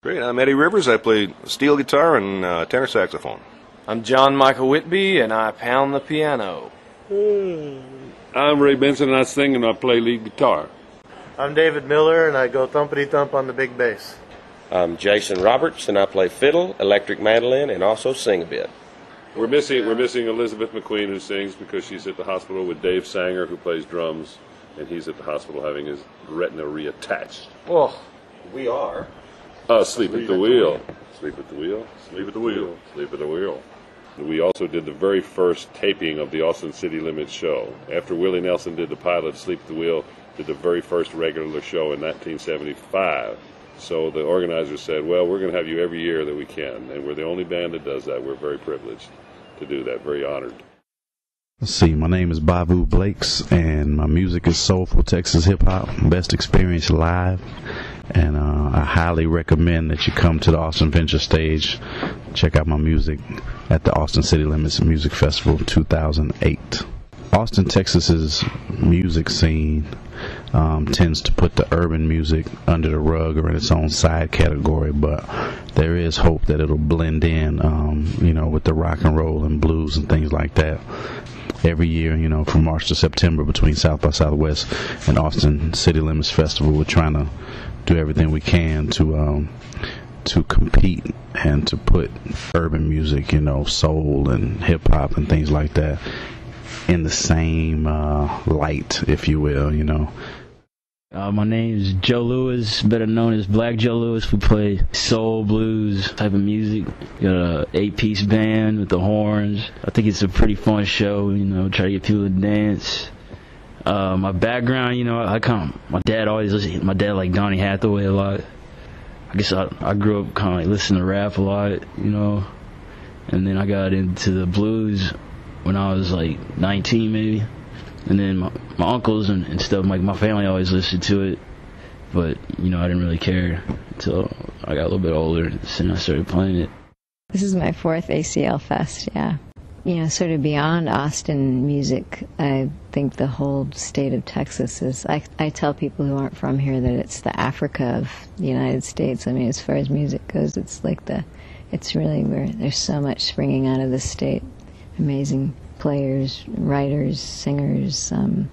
Great. I'm Eddie Rivers. I play steel guitar and tenor saxophone. I'm John Michael Whitby, and I pound the piano. I'm Ray Benson, and I sing and I play lead guitar. I'm David Miller, and I go thumpity-thump on the big bass. I'm Jason Roberts, and I play fiddle, electric mandolin, and also sing a bit. We're missing Elizabeth McQueen, who sings, because she's at the hospital with Dave Sanger, who plays drums, and he's at the hospital having his retina reattached. Oh, We are. Sleep at the wheel. Sleep at the wheel. Sleep at the wheel. Sleep at the wheel. We also did the very first taping of the Austin City Limits show. After Willie Nelson did the pilot Sleep at the Wheel, did the very first regular show in 1975. So the organizers said, well, we're going to have you every year that we can. And we're the only band that does that. We're very privileged to do that, very honored. Let's see, my name is Bavu Blakes, and my music is soulful Texas hip-hop, best experience live. And I highly recommend that you come to the Austin Venture Stage, check out my music at the Austin City Limits Music Festival 2008. Austin, Texas's music scene tends to put the urban music under the rug or in its own side category, but there is hope that it'll blend in, with the rock and roll and blues and things like that. Every year, from March to September, between South by Southwest and Austin City Limits Festival, we're trying to do everything we can to compete and to put urban music, soul and hip hop and things like that in the same light, if you will, My name is Joe Lewis, better known as Black Joe Lewis. We play soul, blues type of music. Got a 8-piece band with the horns. I think it's a pretty fun show, try to get people to dance. My background, my dad always listened. My dad liked Donny Hathaway a lot. I guess I grew up kind of like listening to rap a lot, and then I got into the blues when I was like 19 maybe. And then my uncles and stuff, like my family always listened to it, but I didn't really care until I got a little bit older, and I started playing it. This is my 4th ACL Fest, yeah. Sort of beyond Austin music, I think the whole state of Texas is, I tell people who aren't from here that it's the Africa of the United States. I mean, as far as music goes, it's really where there's so much springing out of this state. Amazing players, writers, singers, from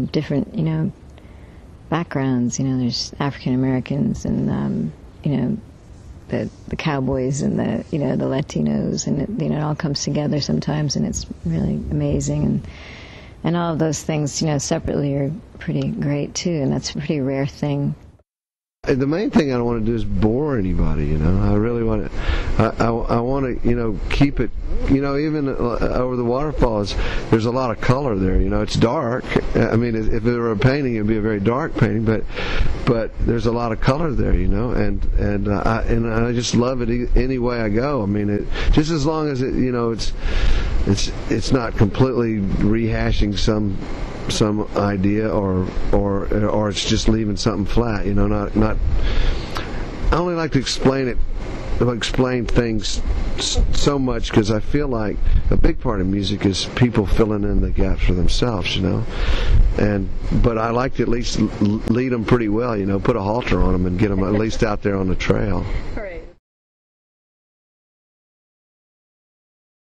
different, backgrounds. There's African Americans and, the cowboys and the Latinos, and it all comes together sometimes, and it's really amazing. And all of those things, separately are pretty great too, and that's a pretty rare thing. The main thing I don't want to do is bore anybody, I really want to, I want to, keep it, even over the waterfalls, there's a lot of color there, it's dark. I mean, if it were a painting, it'd be a very dark painting, but there's a lot of color there, and I just love it any way I go. I mean, just as long as it's not completely rehashing some idea or it's just leaving something flat, not I only like to explain things so much because I feel like a big part of music is people filling in the gaps for themselves, but I like to at least lead them pretty well, put a halter on them and get them at least out there on the trail.